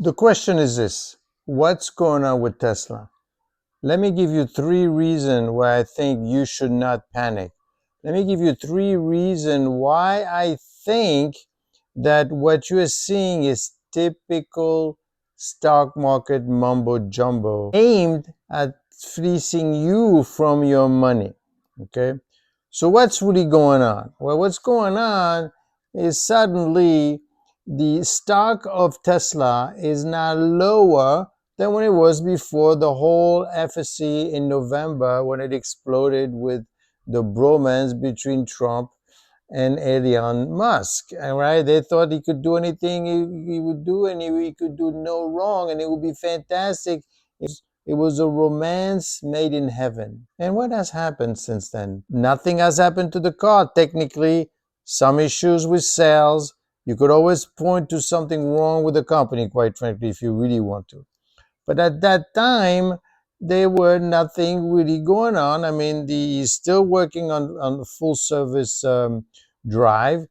The question is this: what's going on with Tesla? Let me give you 3 reasons why I think you should not panic. Let me give you 3 reasons why I think that what you are seeing is typical stock market mumbo jumbo aimed at fleecing you from your money. Okay? So, what's really going on? Well, what's going on is suddenly the stock of Tesla is now lower than when it was before the whole FSC in November when it exploded with the bromance between Trump and Elon Musk. All right, they thought he could do anything he would do, and he could do no wrong, and it would be fantastic. It was a romance made in heaven. And what has happened since then? Nothing has happened to the car. Technically, some issues with sales. You could always point to something wrong with the company, quite frankly, if you really want to. But at that time, there were nothing really going on. I mean, he's still working on the full service drive.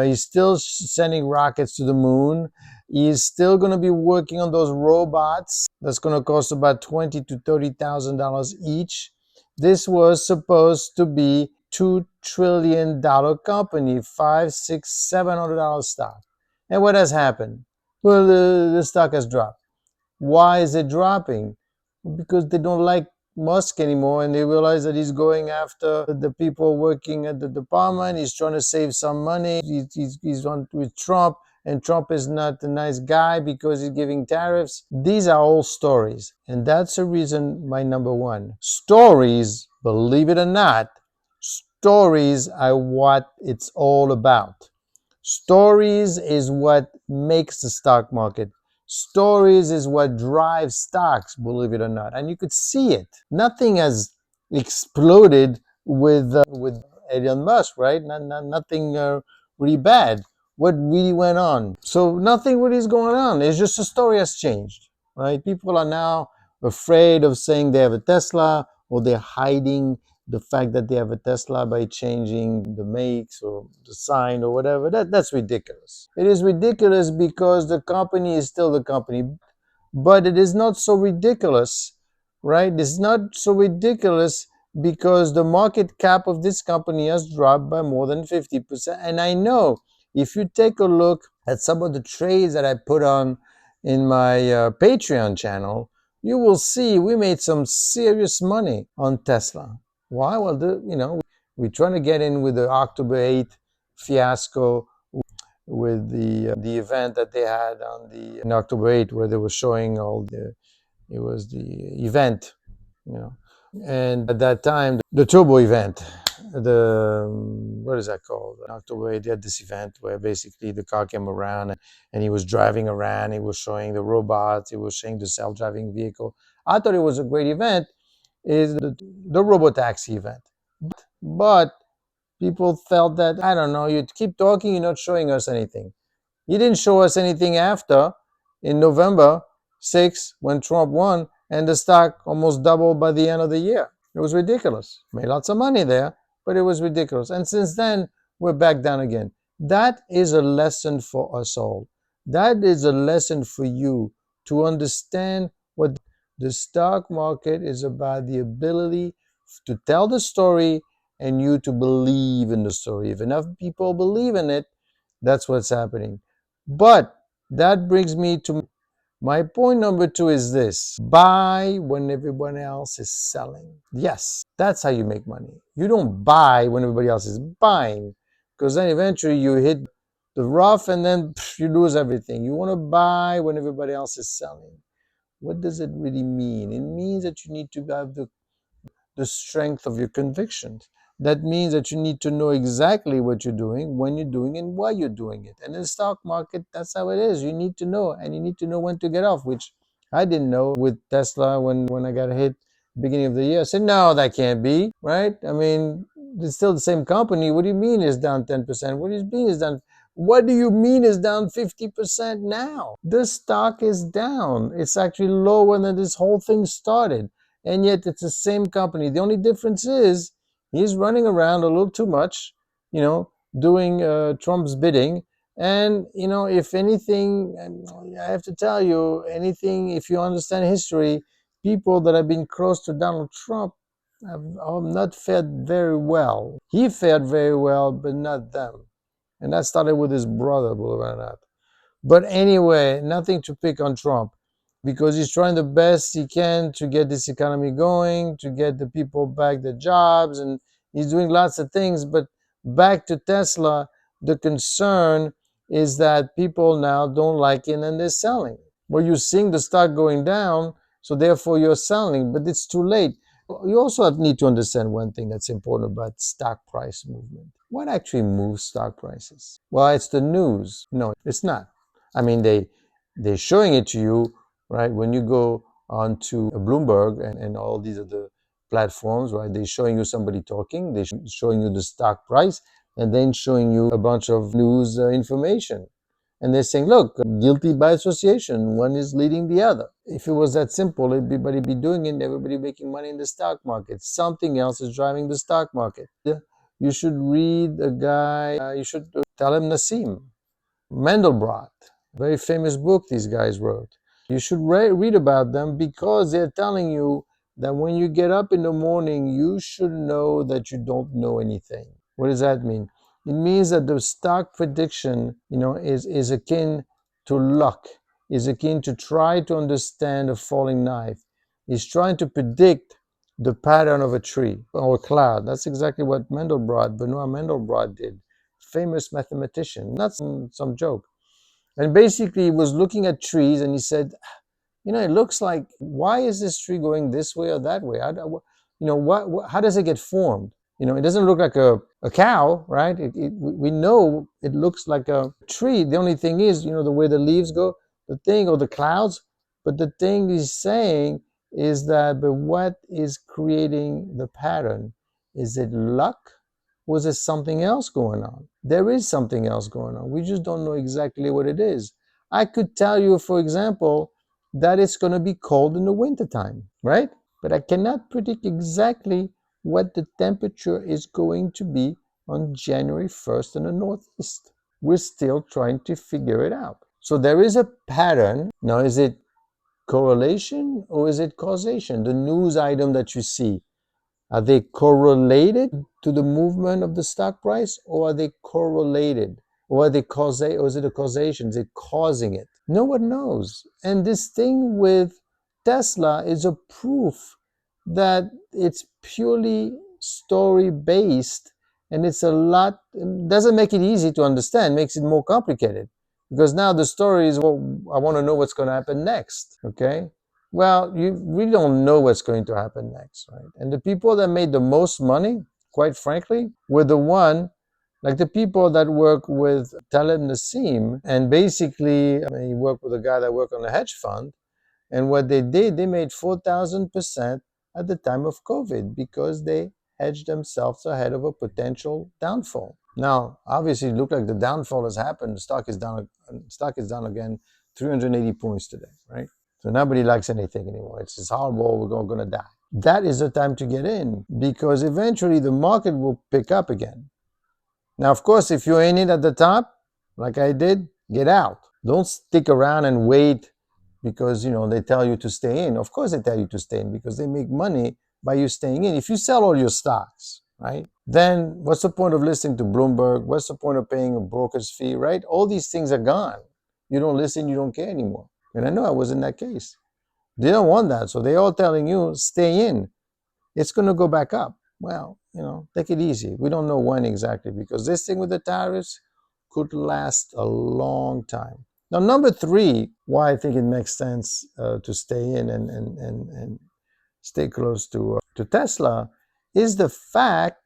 He's still sending rockets to the moon. He's still going to be working on those robots. That's going to cost about $20,000 to $30,000 each. This was supposed to be $2 trillion company, $500, $600, $700 stock. And what has happened? Well, the stock has dropped. Why is it dropping? Because they don't like Musk anymore, and they realize that he's going after the people working at the department. He's trying to save some money. He's on with Trump, and Trump is not a nice guy because he's giving tariffs. These are all stories, and that's the reason my number one. Stories, believe it or not, stories are what it's all about. Stories is what makes the stock market. Stories is what drives stocks, believe it or not. And you could see it. Nothing has exploded with Elon Musk, right? Nothing really bad. What really went on? So nothing really is going on. It's just the story has changed, right? People are now afraid of saying they have a Tesla, or they're hiding the fact that they have a Tesla by changing the makes or the sign or whatever. That's ridiculous. It is ridiculous because the company is still the company, but it is not so ridiculous, right? It's not so ridiculous because the market cap of this company has dropped by more than 50%. And I know if you take a look at some of the trades that I put on in my Patreon channel, you will see we made some serious money on Tesla. Why? Well, we're trying to get in with the October 8th fiasco, with the event that they had in October 8th, where they were showing it was the event, you know. And at that time, the turbo event, what is that called? October 8th, they had this event where basically the car came around, and he was driving around. He was showing the robots. He was showing the self-driving vehicle. I thought it was a great event. Is the robotaxi event. But people felt that, I don't know, you keep talking, you're not showing us anything. You didn't show us anything after, in November 6th, when Trump won, and the stock almost doubled by the end of the year. It was ridiculous. Made lots of money there, but it was ridiculous. And since then, we're back down again. That is a lesson for us all. That is a lesson for you to understand what the stock market is about: the ability to tell the story and you to believe in the story. If enough people believe in it, that's what's happening. But that brings me to my point number 2 is this: buy when everyone else is selling. Yes, that's how you make money. You don't buy when everybody else is buying, because then eventually you hit the rough and then you lose everything. You want to buy when everybody else is selling. What does it really mean? It means that you need to have the strength of your convictions. That means that you need to know exactly what you're doing, when you're doing, and why you're doing it. And in the stock market, that's how it is. You need to know, and you need to know when to get off, which I didn't know with Tesla when I got hit beginning of the year. I said, no, that can't be, right? I mean, it's still the same company. What do you mean it's down 10%? What do you mean it's down? What do you mean it's down 50% now? The stock is down. It's actually lower than this whole thing started. And yet it's the same company. The only difference is he's running around a little too much, doing Trump's bidding, And, if anything, I have to tell you, anything, if you understand history, people that have been close to Donald Trump have not fared very well. He fared very well, but not them. And that started with his brother, believe it or not. But anyway, nothing to pick on Trump because he's trying the best he can to get this economy going, to get the people back their jobs, and he's doing lots of things. But back to Tesla, the concern is that people now don't like it and they're selling. Well, you're seeing the stock going down, so therefore you're selling, but it's too late. You also need to understand one thing that's important about stock price movement. What actually moves stock prices? Well, it's the news. No, it's not. I mean, they're showing it to you, right? When you go onto Bloomberg and all these other platforms, right? They're showing you somebody talking, they're showing you the stock price, and then showing you a bunch of news information. And they're saying, look, guilty by association, one is leading the other. If it was that simple, everybody be doing it, everybody making money in the stock market. Something else is driving the stock market. You should read a guy, you should Taleb Nassim, Mandelbrot, very famous book these guys wrote. You should read about them because they're telling you that when you get up in the morning, you should know that you don't know anything. What does that mean? It means that the stock prediction, is akin to luck, is akin to try to understand a falling knife. It's trying to predict the pattern of a tree or a cloud. That's exactly what Benoit Mandelbrot did. Famous mathematician, not some joke. And basically, he was looking at trees and he said, it looks like, why is this tree going this way or that way? How does it get formed? It doesn't look like a cow, right? We know it looks like a tree. The only thing is, the way the leaves go, or the clouds. But the thing he's saying is that, but what is creating the pattern? Is it luck? Was there something else going on? There is something else going on. We just don't know exactly what it is. I could tell you, for example, that it's going to be cold in the wintertime, right? But I cannot predict exactly what the temperature is going to be on January 1st in the Northeast. We're still trying to figure it out. So there is a pattern. Now, is it correlation or is it causation? The news item that you see, are they correlated to the movement of the stock price, or are they correlated? Or are they or is it a causation? Is it causing it? No one knows. And this thing with Tesla is a proof that it's purely story based, and it doesn't make it easy to understand, makes it more complicated. Because now the story is, well, I want to know what's going to happen next. Okay? Well, you really don't know what's going to happen next, right? And the people that made the most money, quite frankly, were like the people that work with Taleb Nassim. And basically, he worked with a guy that worked on a hedge fund. And what they did, they made 4,000% at the time of COVID because they hedged themselves ahead of a potential downfall. Now, obviously, it looked like the downfall has happened. The stock is down again 380 points today, right? So nobody likes anything anymore. It's horrible. We're going to die. That is the time to get in because eventually the market will pick up again. Now, of course, if you're in it at the top, like I did, get out. Don't stick around and wait because, they tell you to stay in. Of course, they tell you to stay in because they make money by you staying in. If you sell all your stocks, right, then what's the point of listening to Bloomberg? What's the point of paying a broker's fee, right? All these things are gone. You don't listen, you don't care anymore. And I know I was in that case. They don't want that. So they're all telling you, stay in. It's going to go back up. Well, take it easy. We don't know when exactly because this thing with the tariffs could last a long time. Now, number 3, why I think it makes sense to stay in and stay close to Tesla is the fact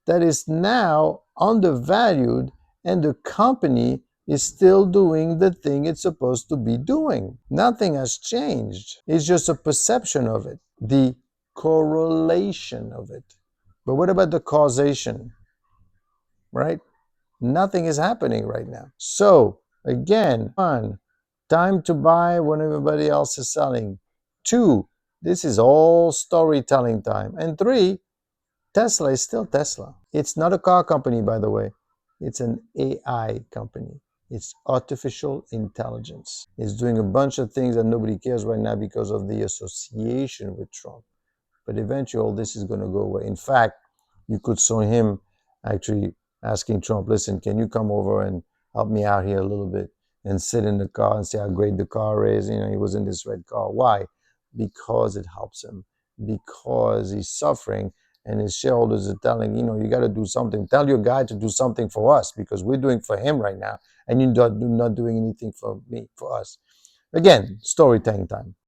that it's now undervalued and the company is still doing the thing it's supposed to be doing. Nothing has changed. It's just a perception of it, the correlation of it. But what about the causation? Right? Nothing is happening right now. So, again, 1, time to buy when everybody else is selling. 2, this is all storytelling time. And 3, Tesla is still Tesla. It's not a car company, by the way. It's an AI company. It's artificial intelligence. It's doing a bunch of things that nobody cares right now because of the association with Trump. But eventually, all this is going to go away. In fact, you could saw him actually asking Trump, listen, can you come over and help me out here a little bit and sit in the car and see how great the car is? You know, he was in this red car. Why? Because it helps him, because he's suffering and his shareholders are telling, you know, you got to do something. Tell your guy to do something for us because we're doing for him right now and you're not doing anything for me, for us. Again, storytelling time.